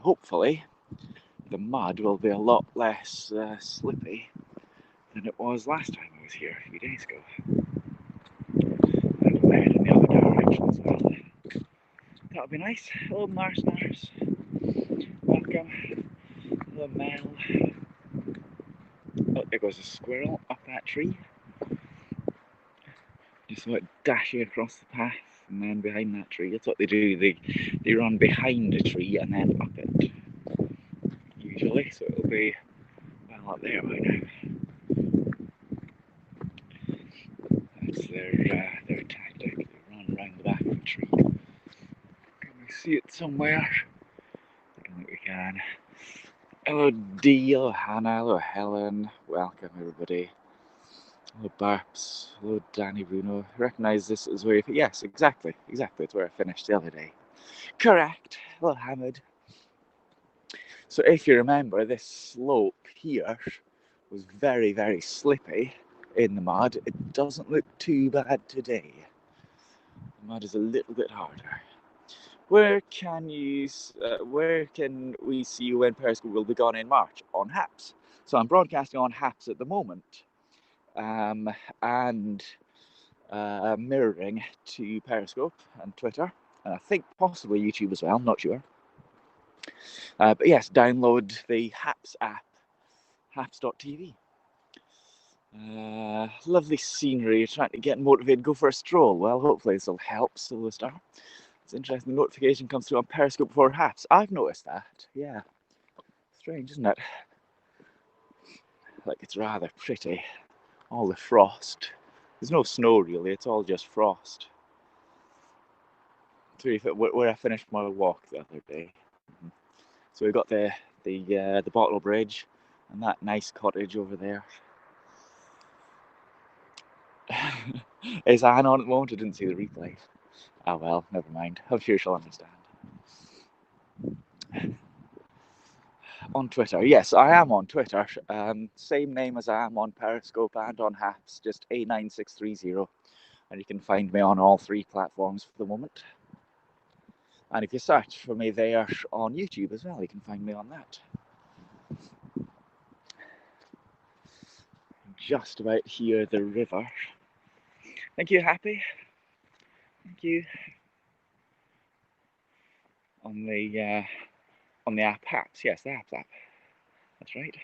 hopefully the mud will be a lot less slippy than it was last time I was here a few days ago. And we'll head in the other direction as well. That'll be nice. Hello Mars. Welcome. Hello Mel. Oh, there goes a squirrel up that tree. Just saw it dashing across the path and then behind that tree. That's what they do. They run behind a tree and then up it. Usually, so it'll be well up there by now. That's their tactic. They run around the back of the tree. Can we see it somewhere? I don't think we can. Hello Dee, hello Hannah, hello Helen. Welcome everybody. Hello Barps, hello Danny Bruno. I recognise this as where you... Yes, exactly. It's where I finished the other day. Correct. Hello Hamid. So if you remember, this slope here was very, very slippy in the mud. It doesn't look too bad today. The mud is a little bit harder. Where can we see you when Periscope will be gone in March? On HAPS. So I'm broadcasting on HAPS at the moment, and mirroring to Periscope and Twitter, and I think possibly YouTube as well. I'm not sure. But yes, download the HAPS app, haps.tv. Lovely scenery. You're trying to get motivated, go for a stroll. Well, hopefully this will help, Silver Star. It's interesting, the notification comes through on Periscope before HAPS. I've noticed that, yeah. Strange, isn't it? Like, it's rather pretty. All the frost. There's no snow, really. It's all just frost. 3 foot, where I finished my walk the other day. So we got the Bottle Bridge and that nice cottage over there. Is Anne on at the moment? I didn't see the replay. Ah, well, never mind. I'm sure she'll understand. On Twitter, yes, I am on Twitter. Same name as I am on Periscope and on HAPS, just A9630. And you can find me on all 3 platforms for the moment. And if you search for me there on YouTube as well, you can find me on that. Just about here, the river. Thank you, Happy. Thank you. On the app HAPS, yes, the HAPS app. That's right.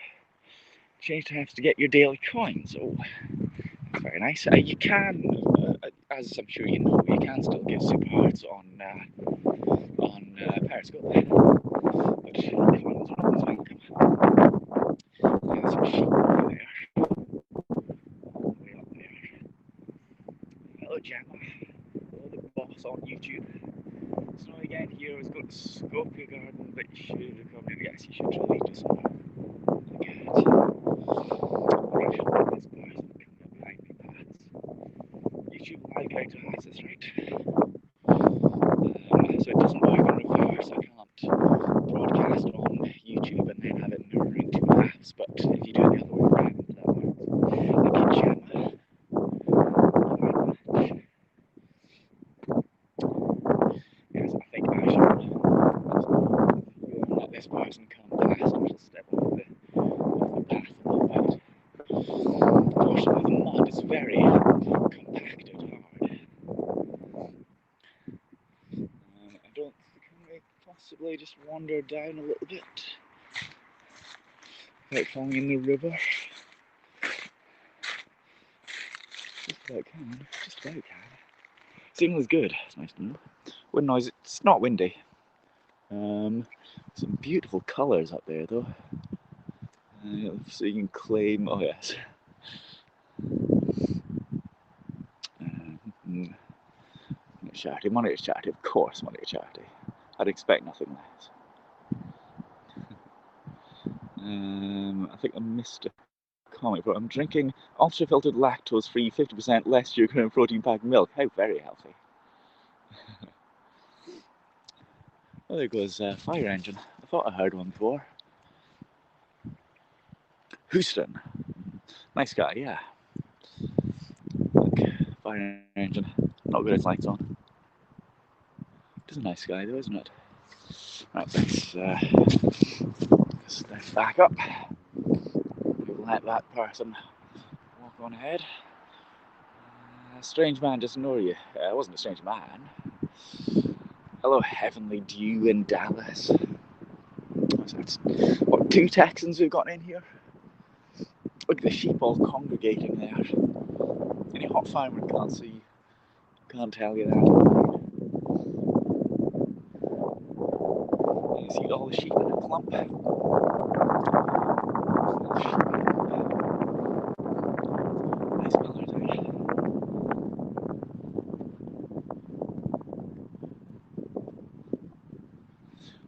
Change to HAPS to get your daily coins. Oh, that's very nice. You can, as I'm sure you know, you can still get super hearts on Periscope. But everyone's always welcome. There's some sheep over there. Way up there. Hello, Gemma. Hello, the boss on YouTube. Snow again here. I was going to scope your garden, but you should have come in. Yes, you should really do some. Look at it. Right, this person coming up behind me, paths. YouTube live going to us, that's right. So it doesn't work on reverse. I can't broadcast on YouTube and then have it mirroring to apps, but if you do it the other way around, that works. Thank you, Gemma. Yes, I think I should let this person come past. I should step off the path a little bit. Unfortunately, the mud is very compacted hard. I don't think I may possibly just wander down a little bit without falling in the river. Just about can. Signal's good. It's nice to know. Wind noise. It's not windy. Some beautiful colours up there, though. So you can claim. Oh yes. Charity, money is charity. Of course, money is charity. I'd expect nothing less. I think I missed a comment, but I'm drinking ultra-filtered lactose-free 50% less sugar and protein-packed milk. How very healthy. Oh, there goes a fire engine. I thought I heard one before. Houston. Nice guy, yeah. Look, fire engine. Not good, its lights on. It is a nice guy though, isn't it? Right, let's step back up. We'll let that person walk on ahead. Strange man doesn't know you. It wasn't a strange man. Hello, heavenly dew in Dallas. That's, what, 2 Texans we've got in here? Look at the sheep all congregating there. Any hot farmer can't see, can't tell you that. You see all the sheep in a clump. Nice colours there.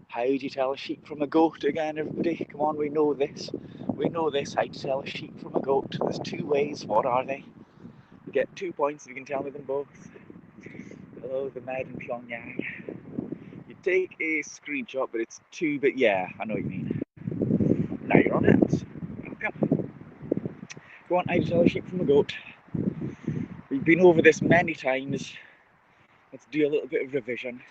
How do you tell a sheep from a goat again, everybody? Come on, we know this. We know this, how to tell a sheep from a goat. There's 2 ways. What are they? You get 2 points if you can tell me them both. Hello, the Med in Pyongyang. You take a screenshot, but it's 2, but yeah, I know what you mean. Now you're on it. Welcome. Go on, how to tell a sheep from a goat. We've been over this many times. Let's do a little bit of revision.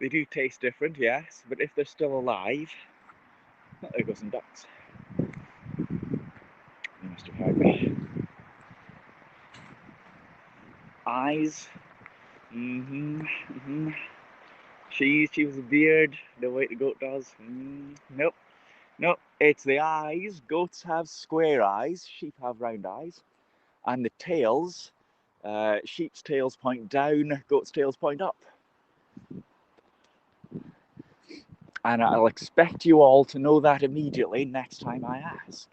They do taste different, yes, but if they're still alive, there goes some ducks. They must have heard me. Eyes. She was a beard, the way the goat does. Nope. Nope, it's the eyes. Goats have square eyes, sheep have round eyes. And the tails, sheep's tails point down, goat's tails point up. And I'll expect you all to know that immediately next time I ask.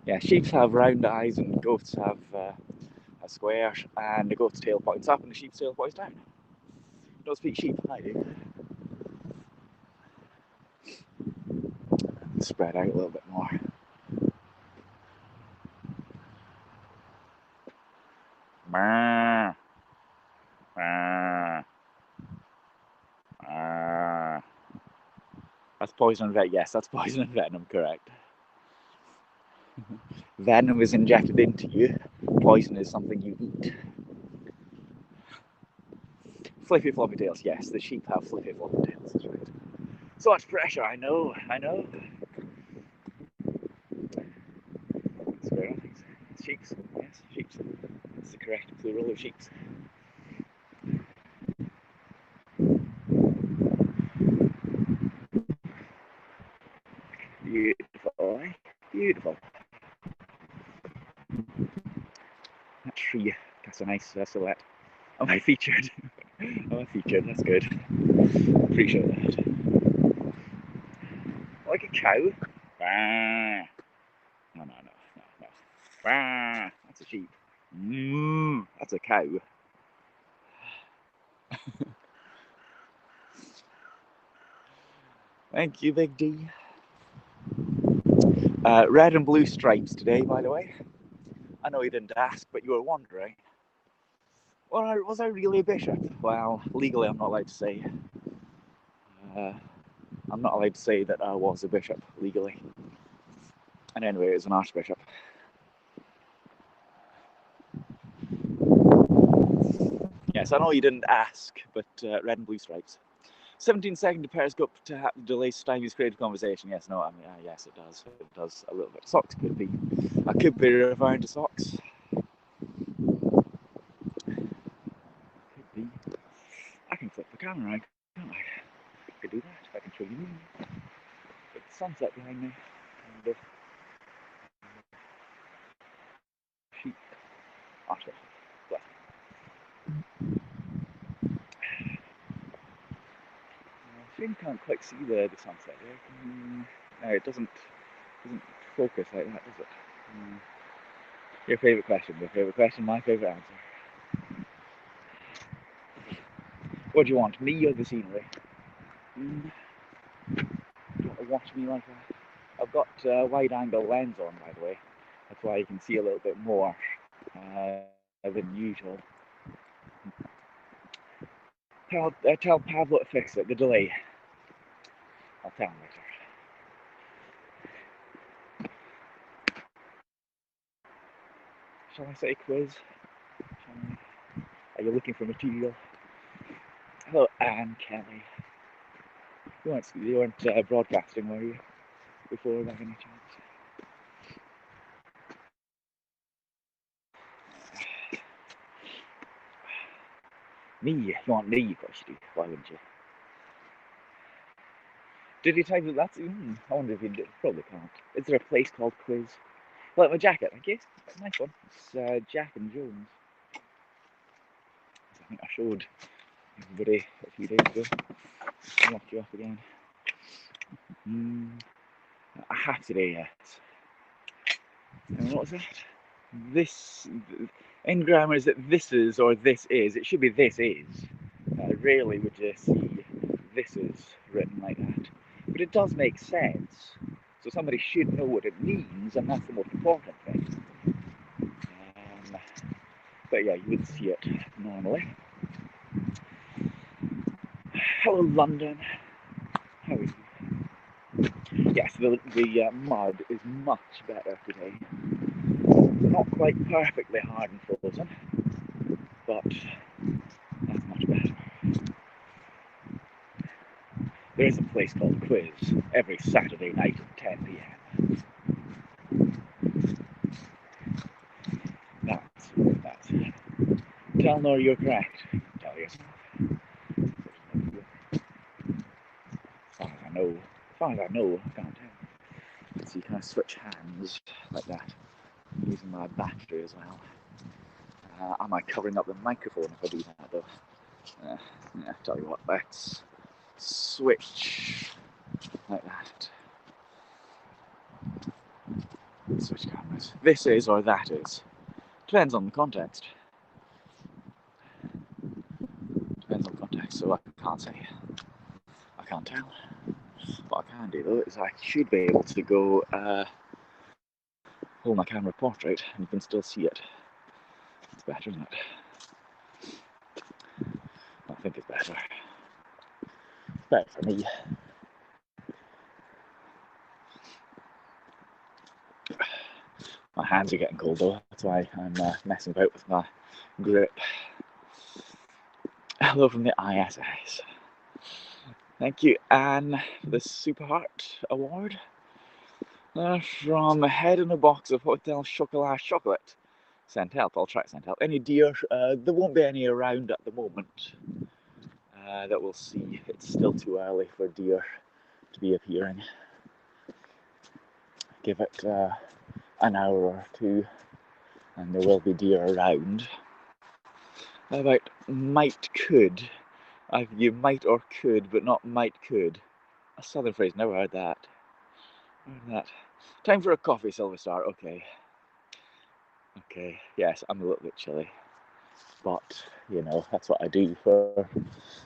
Yeah, sheep have round eyes and goats have a square, and the goat's tail points up and the sheep's tail points down. You don't speak sheep, I do. Spread out a little bit more. That's poison and venom. Yes, that's poison and venom, correct. Venom is injected into you. Poison is something you eat. Flippy floppy tails. Yes, the sheep have flippy floppy tails. That's right. So much pressure. I know. Square on things. Sheeps. Yes, sheeps. That's the correct plural of sheeps. Beautiful, eh? Beautiful. That tree. That's a nice silhouette. Am I featured? Am I featured? That's good. Appreciate that. Like a cow. No. That's a sheep. That's a cow. Thank you, Big D. Red and blue stripes today, by the way. I know you didn't ask, but you were wondering. Well, was I really a bishop? Well, legally I'm not allowed to say. I'm not allowed to say that I was a bishop, legally. And anyway, it was an archbishop. Yes, I know you didn't ask, but red and blue stripes. 17-second periscope to delay stymies creative conversation. Yes, no, I mean, yes, it does. It does a little bit. Socks could be. I could be referring to socks. Could be. I can flip the camera around, can't I? I could do that. I can show you me. But the sunset behind me. And the sheep. Otter. Well. I think I can't quite see the sunset there. No, it doesn't focus like that, does it? Your favourite question, my favourite answer. What do you want, me or the scenery? Do you want to watch me like that? I've got a wide angle lens on, by the way. That's why you can see a little bit more than usual. Tell Pablo to fix it, the delay. I'll tell him later. shall I say quiz? Are you looking for material? Hello, Anne Kelly. You weren't broadcasting, were you? Before, by any chance? Me? You want me, of course you do. Why wouldn't you? Did you type that? That's. I wonder if you did. Probably can't. Is there a place called Quiz? Like my jacket, thank you. Nice one. It's Jack and Jones. I think I showed everybody a few days ago. I'll lock you up again. I have today yet. And what was that? This. In grammar, is it this is or this is? It should be this is. Rarely would you see this is written like that. But it does make sense. So somebody should know what it means, and that's the most important thing. But yeah, you would see it normally. Hello, London. How are you? Yes, the mud is much better today. Not quite perfectly hard and frozen, but that's much better. There is a place called Quiz every Saturday night at 10 p.m. That's it. Tell Nor you're correct. Tell yourself. As far as I know, I can't tell. So you kind of switch hands like that. I'm using my battery as well. Am I covering up the microphone if I do that though? Yeah, tell you what, let's switch like that. Switch cameras. This is or that is. Depends on the context. So I can't say. I can't tell. What I can do though is I should be able to go hold my camera portrait and you can still see it. It's better, isn't it? I think it's better. It's better for me. My hands are getting cold though, that's why I'm messing about with my grip. Hello from the ISS. Thank you, Anne, for the Super Heart Award. From Head in a Box of Hotel Chocolat. Sent help, I'll try to send help. Any deer? There won't be any around at the moment. That we'll see. It's still too early for deer to be appearing. Give it an hour or two and there will be deer around. How about might could? You might or could, but not might could. A southern phrase, never heard that. Time for a coffee, Silver Star. Okay, yes, I'm a little bit chilly. But, you know, that's what I do for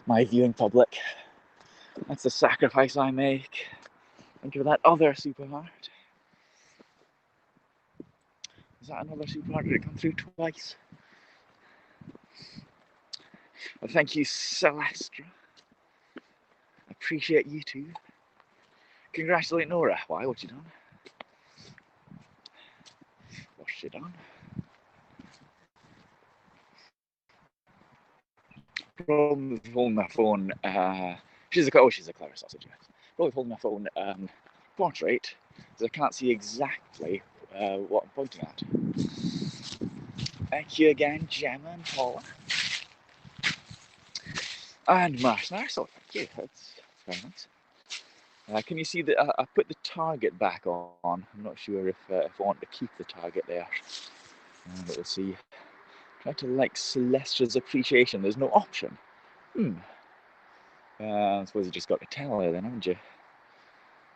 my viewing public. That's the sacrifice I make. Thank you for that other Super Heart. Is that another Super Heart? Did it come through twice? Well, thank you, Celestra. Appreciate you too. Congratulate Nora. Why? What's she done? What's she done? Probably holding my phone. She's a clever sausage. Probably holding my phone portrait, because I can't see exactly what I'm pointing at. Thank you again, Gemma and Paula. And Marsnar, thank you. That's very nice. Can you see that I put the target back on? I'm not sure if I want to keep the target there. But we'll see. Try to like Celestia's appreciation. There's no option. I suppose you just got to tell her then, haven't you?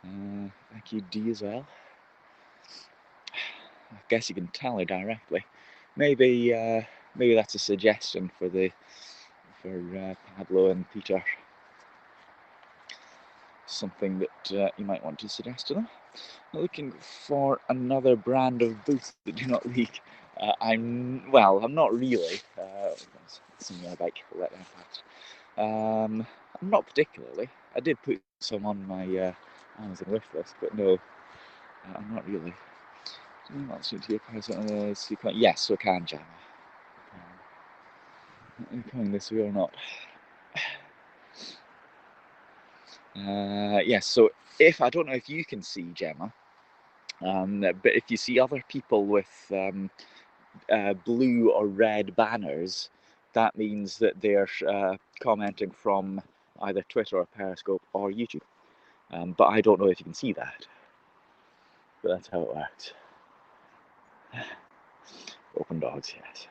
Thank you, D, as well. I guess you can tell her directly. Maybe that's a suggestion for Pablo and Peter. Something that you might want to suggest to them. Looking for another brand of boots that do not leak. I'm not really. Something like let that pass. Not particularly. I did put some on my Amazon wish list, but no, I'm not really. That's into your person. Yes, so can, Gemma. Are you coming this way or not? Yes, so if I don't know if you can see, Gemma, but if you see other people with blue or red banners, that means that they're commenting from either Twitter or Periscope or YouTube. But I don't know if you can see that. But that's how it works. Open dogs, yes.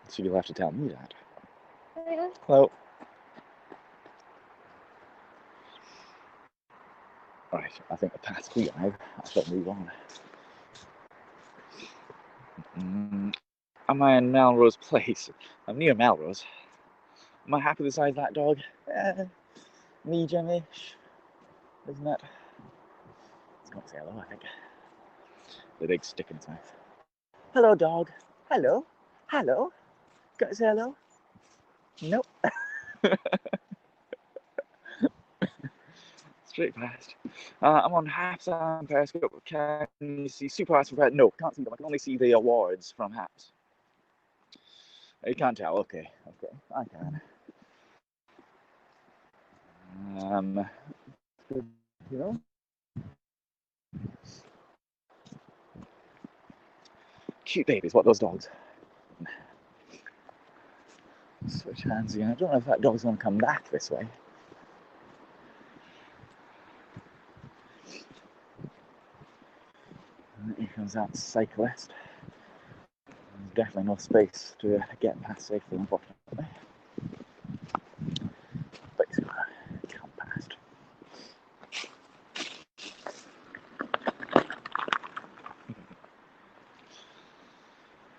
So you'll have to tell me that. Hello. Right, I think the path's clear now. I shall move on. Am I in Melrose Place? I'm near Melrose. Am I happy beside that dog? Medium-ish, isn't it? It's got to say hello, I think. The big stick in its mouth. Hello, dog. Hello. Hello. Got to say hello? Nope. Straight past. I'm on Haps and Periscope. Can you see Super Haps from Periscope? No, can't see them. I can only see the awards from Haps. You can't tell. Okay, I can. You know. Cute babies, what those dogs. Switch hands again. I don't know if that dog's going to come back this way. Here comes that cyclist. There's definitely no space to get past safely, unfortunately. But he's got to come past.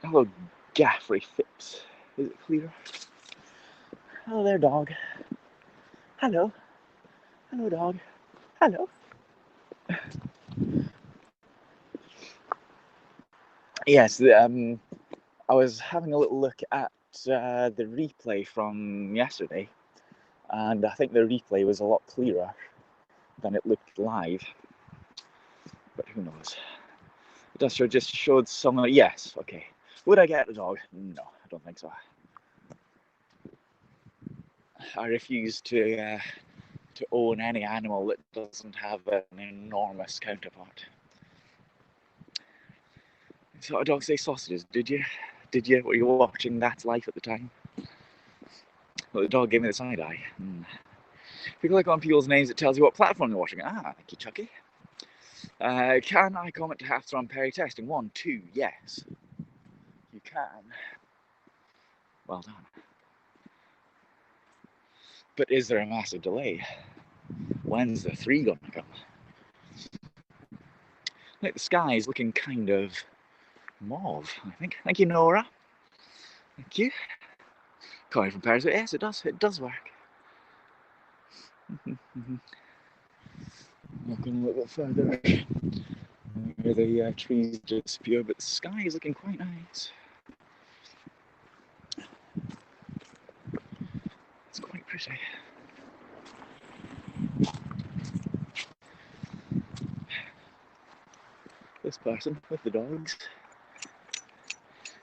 Hello, Gaffrey Phipps. Is it clear? Hello there, dog. Hello. Hello, dog. Hello. Yes, I was having a little look at the replay from yesterday, and I think the replay was a lot clearer than it looked live. But who knows? It does show, just showed some. Yes, okay. Would I get the dog? No, I don't think so. I refuse to own any animal that doesn't have an enormous counterpart. So a dog say sausages, did you? Did you? Were you watching That's Life at the time? Well, the dog gave me the side eye. If you click on people's names, it tells you what platform they're watching. Thank you, Chucky. Can I comment to Hafter on Perry testing? 1, 2, yes. You can. Well done. But is there a massive delay? When's the 3 gonna come? Like the sky is looking kind of mauve, I think. Thank you, Nora. Thank you. Calling from Paris. Yes, it does. It does work. Looking a little bit further where the trees disappear, but the sky is looking quite nice. It's quite pretty. This person with the dogs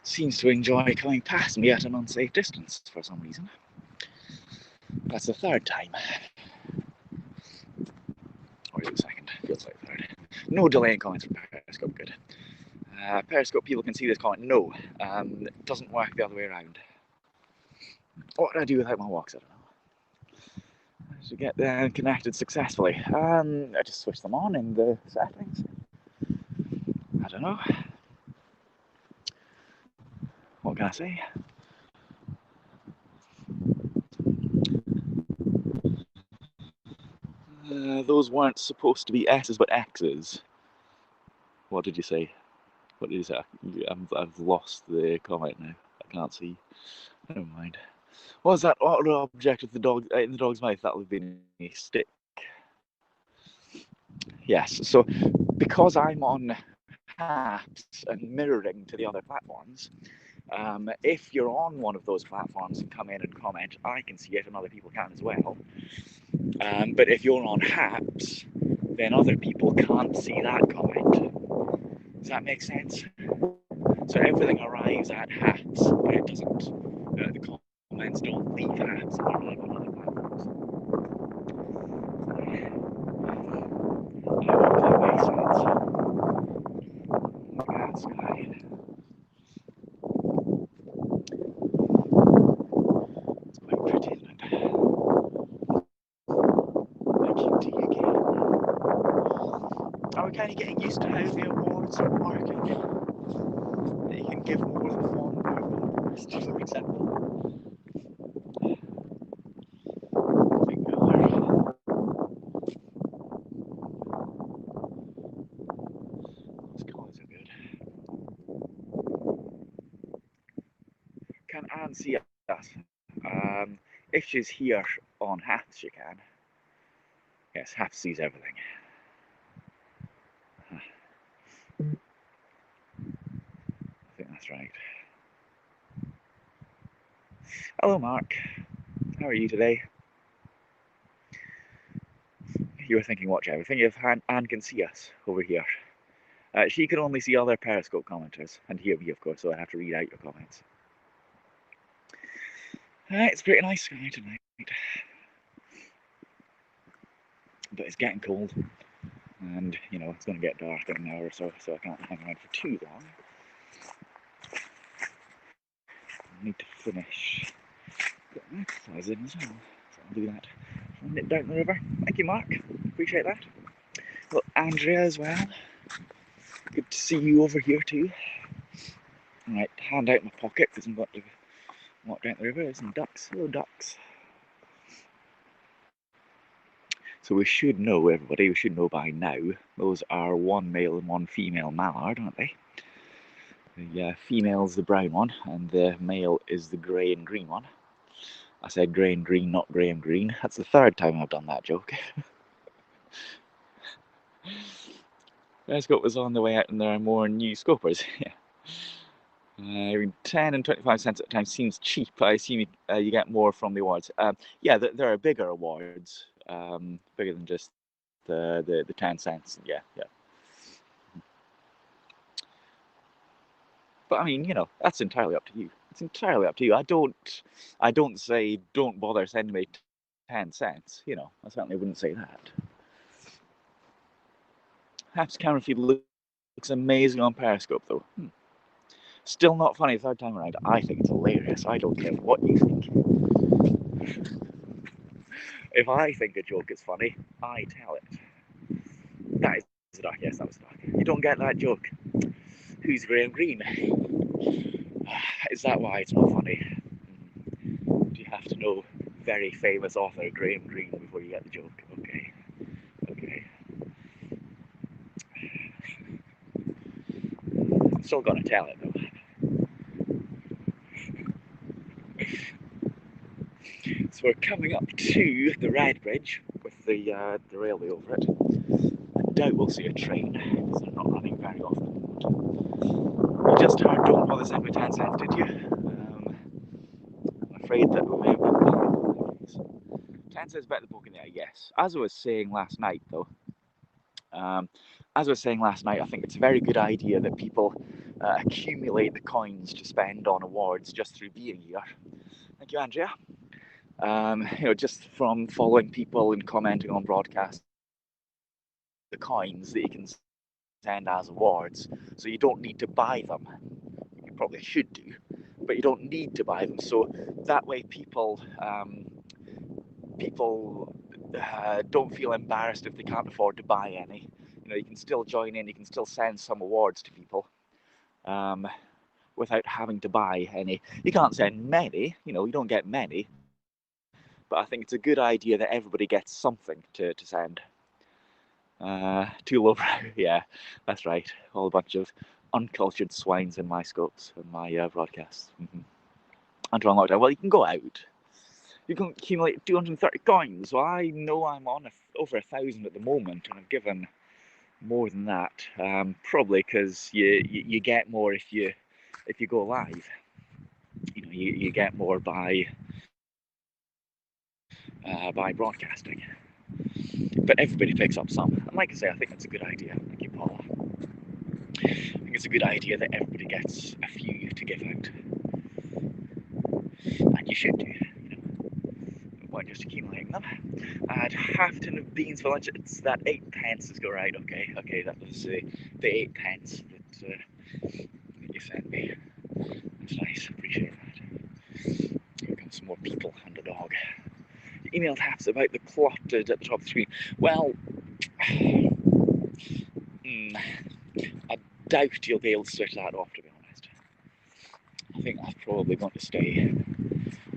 seems to enjoy coming past me at an unsafe distance for some reason. That's the 3rd time. Or is it the 2nd? Feels like 3rd. No delay in comments from Periscope, good. Periscope people can see this comment. No, it doesn't work the other way around. What did I do without my walks? I don't know. To get them connected successfully. I just switched them on in the settings. I don't know. What can I say? Those weren't supposed to be S's but X's. What did you say? What did you say? I've lost the comment now. I can't see. Never mind. What was that object with the dog in the dog's mouth? That would have been a stick. Yes. So because I'm on Haps and mirroring to the other platforms, if you're on one of those platforms and come in and comment, I can see it and other people can as well. But if you're on Haps, then other people can't see that comment. Does that make sense? So everything arrives at hats, but it doesn't. The comments don't leave hats and arrive on other platforms. I hope that makes sense. Look at that sky. It's quite pretty, isn't it? Thank you to you again. Are we kind of getting used to how the awards are working? That you can give more than one per just acceptable. Those colours are good. Can Anne see us? If she's here on Hats, she can. Yes, Hats sees everything. I think that's right. Hello, Mark. How are you today? You were thinking, watch everything. If Anne can see us over here. She can only see other Periscope commenters and hear me, of course, so I have to read out your comments. It's pretty nice sky tonight. But it's getting cold. And, you know, it's going to get dark in an hour or so I can't hang around for too long. I need to finish getting exercise in as well. So I'll do that. I'll nip down the river. Thank you, Mark. Appreciate that. Well, Andrea as well. Good to see you over here too. Alright, hand out my pocket because I'm going to walk down the river. There's some ducks. Hello, ducks. So we should know, everybody, we should know by now, those are one male and one female mallard, aren't they? The female's the brown one, and the male is the grey and green one. I said grey and green, not grey and green. That's the third time I've done that joke. Periscope was on the way out and there are more new scopers. Yeah. 10 and 25 cents at a time seems cheap. I assume you get more from the awards. Yeah, there are bigger awards, bigger than just the 10 cents. Yeah. But I mean, you know, that's entirely up to you. It's entirely up to you. I don't say don't bother sending me 10 cents. You know, I certainly wouldn't say that. Haps camera feed looks amazing on Periscope though. Still not funny the third time around. I think it's hilarious. I don't care what you think. If I think a joke is funny, I tell it. That is a duck. Yes, that was a duck. You don't get that joke. Who's Graham Greene? Is that why it's not funny? Do you have to know very famous author Graham Greene before you get the joke? Okay. I'm still gonna tell it though. So we're coming up to the Red Bridge with the railway over it. I doubt we'll see a train because they're not running very often. You just heard Don't Bother Send Me 10 Cents, did you? I'm afraid that we may have been 10 cents better than poking the eye, yes. As I was saying last night though, I think it's a very good idea that people accumulate the coins to spend on awards just through being here. Thank you, Andrea. You know, just from following people and commenting on broadcasts, the coins that you can send as awards, so you don't need to buy them. You probably should do, but you don't need to buy them. So that way, people don't feel embarrassed if they can't afford to buy any. You know, you can still join in. You can still send some awards to people. Without having to buy any. You can't send many, you know, you don't get many, but I think it's a good idea that everybody gets something to send. Too lowbrow, yeah, that's right. All a bunch of uncultured swines in my scopes and my broadcasts. Until lockdown, well, you can go out. You can accumulate 230 coins. So I know I'm on over 1,000 at the moment, and I've given more than that. Probably because you get more if you go live. You know, you get more by broadcasting. But everybody picks up some. And like I say, I think that's a good idea. Thank you, Paula. it's a good idea that everybody gets a few to give out. And you should do, you know. Why just accumulating them? I had half a tin of beans for lunch. It's that 8 pence has got right. Okay, that was the 8 pence that you sent me. That's nice, appreciate that. Here comes some more people and a dog. You emailed Haps about the plotted at the top of the screen. Well, I doubt you'll be able to switch that off, to be honest. I think that's probably going to stay.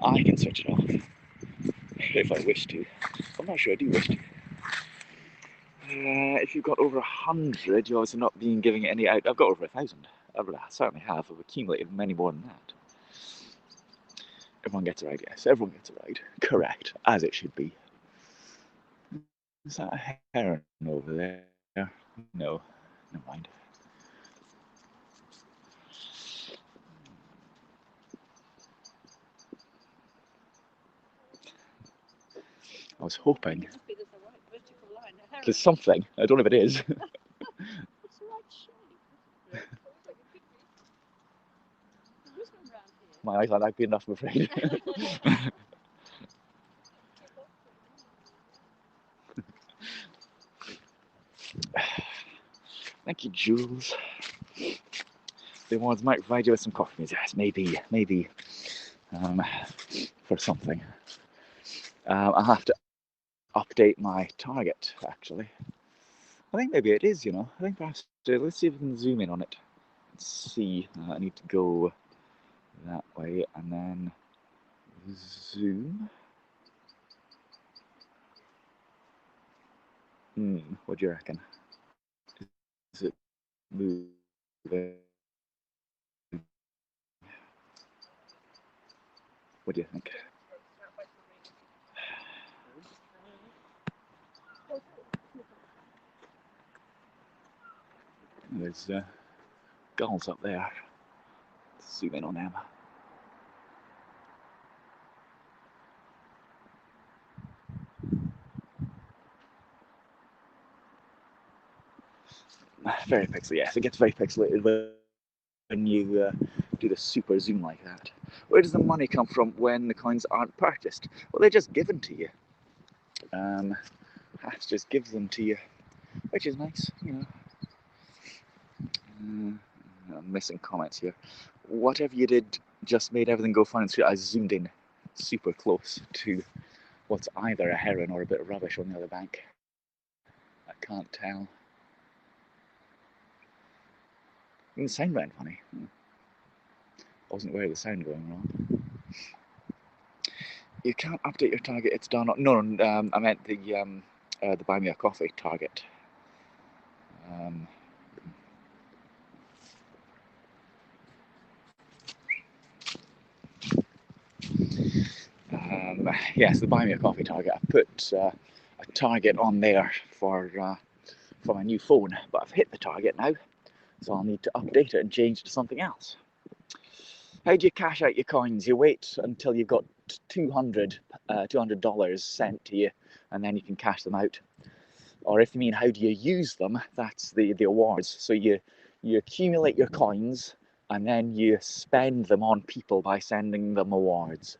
I can switch it off if I wish to. I'm not sure I do wish to. If you've got over 100, you're obviously not being giving any out. I've got over 1,000. I certainly have. I've accumulated many more than that. Everyone gets a ride, yes. Everyone gets a ride. Correct, as it should be. Is that a heron over there? No, never mind. I was hoping. There's something. I don't know if it is. My eyes aren't that good enough, I'm afraid. Thank you, Jules. The awards might provide you with some coffee. Yes, maybe, for something. I'll have to update my target, actually. I think maybe it is, you know. I think perhaps, let's see if we can zoom in on it. Let's see, I need to go that way and then zoom. What do you reckon? Is it moving? What do you think? There's gulls up there. Let's zoom in on them. Very pixely, yes. It gets very pixelated when you do the super zoom like that. Where does the money come from when the coins aren't purchased? Well, they're just given to you. Hats just gives them to you, which is nice, you know. I'm missing comments here. Whatever you did just made everything go fine and straight. I zoomed in super close to what's either a heron or a bit of rubbish on the other bank. I can't tell. Even the sound went funny. I wasn't aware of the sound going wrong. You can't update your target, it's done. No, I meant the buy me a coffee target. Yes, the buy me a coffee target. I put a target on there for my new phone, but I've hit the target now, so I'll need to update it and change it to something else. How do you cash out your coins? You wait until you've got $200 sent to you, and then you can cash them out. Or if you mean how do you use them, that's the awards. So you accumulate your coins, and then you spend them on people by sending them awards.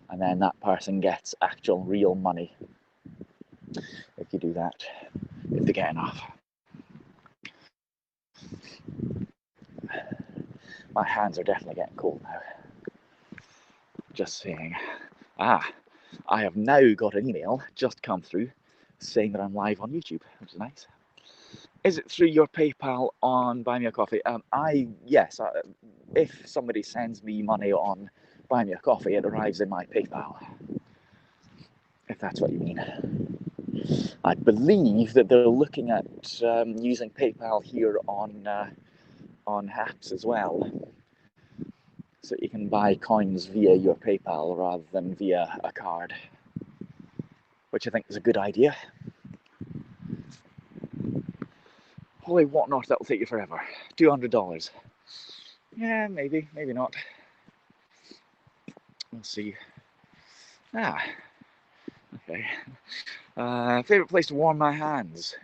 And then that person gets actual real money if you do that, if they get enough. My hands are definitely getting cold now. Just saying. I have now got an email just come through saying that I'm live on YouTube, which is nice. Is it through your PayPal on Buy Me a Coffee? Yes. If somebody sends me money on Buy Me a Coffee, it arrives in my PayPal. If that's what you mean. I believe that they're looking at using PayPal here on Haps as well. So you can buy coins via your PayPal rather than via a card, which I think is a good idea. Holy whatnot, that'll take you forever. $200. Yeah, maybe not. We'll see. Okay. Favorite place to warm my hands?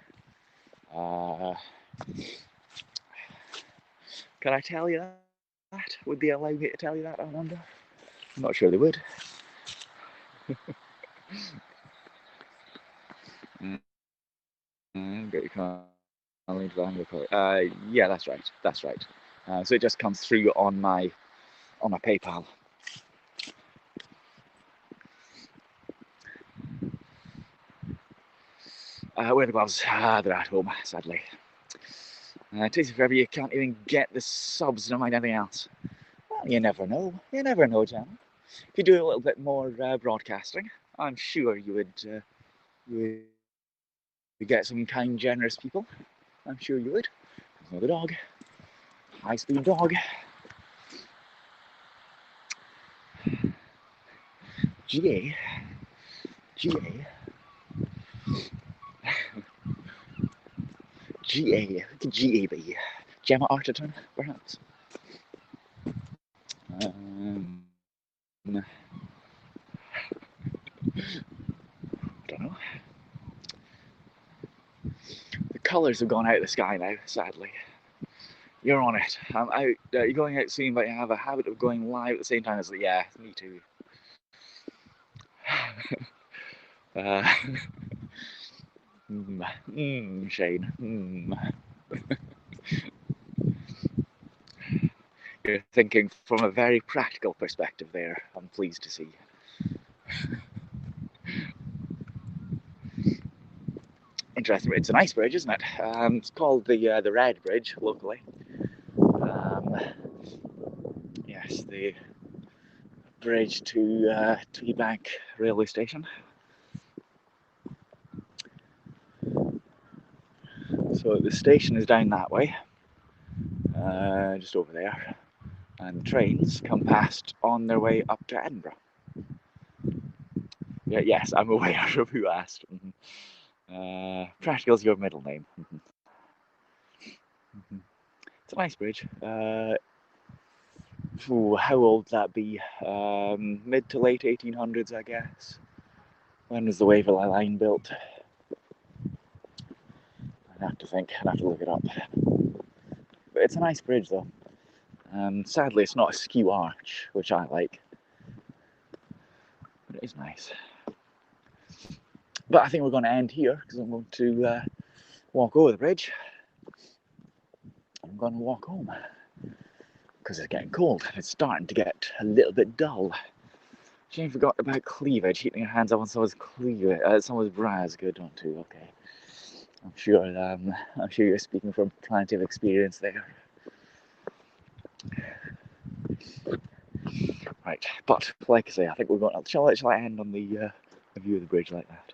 Can I tell you that? Would they allow me to tell you that, I wonder? I'm not sure they would. Get your yeah, that's right. That's right. So it just comes through on my PayPal. Where are the gloves? They're at home, sadly. Tasty Forever, you can't even get the subs, no mind anything else. Well, you never know. You never know, Jan. If you do a little bit more broadcasting, I'm sure you would get some kind, generous people. I'm sure you would. There's another dog. High-speed dog. GA. GA. GA. Who could GA be? Gemma Arterton, perhaps? I don't know. The colours have gone out of the sky now, sadly. You're on it. I'm out. You're going out soon, but you have a habit of going live at the same time as the. Yeah, me too. Shane. You're thinking from a very practical perspective there. I'm pleased to see. Interesting. It's an ice bridge, isn't it? It's called the Red Bridge locally. Yes, the bridge to Tweedbank railway station. So the station is down that way, just over there, and trains come past on their way up to Edinburgh. Yeah, yes, I'm aware of who asked. Practical's your middle name. It's a nice bridge. How old would that be? Mid to late 1800s, I guess. When was the Waverley Line built? I'd have to think. I'd have to look it up. But it's a nice bridge, though. Sadly, it's not a skew arch, which I like. But it is nice. But I think we're going to end here because I'm going to walk over the bridge. I'm going to walk home because it's getting cold and it's starting to get a little bit dull. Jane forgot about cleavage. Heating your hands up on someone's cleavage, someone's bra is good one too. Okay, I'm sure you're speaking from plenty of experience there. Right, but like I say, I think we're going to. Shall I end on the view of the bridge like that?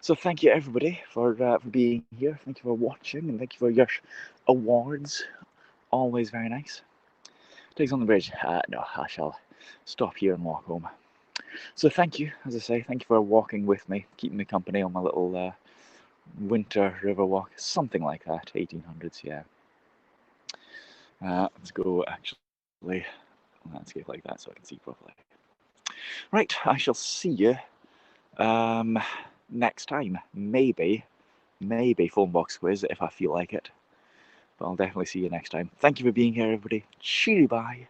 So thank you everybody for being here. Thank you for watching, and thank you for your awards. Always very nice. Takes on the bridge. No, I shall stop here and walk home. So thank you, as I say, thank you for walking with me, keeping me company on my little winter river walk, something like that, 1800s, yeah. Let's go actually landscape like that so I can see properly. Right, I shall see you next time. Maybe phone box quiz if I feel like it. But I'll definitely see you next time. Thank you for being here, everybody. Cheery bye.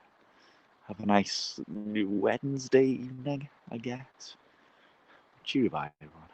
Have a nice Wednesday evening, I guess. Cheery bye, everyone.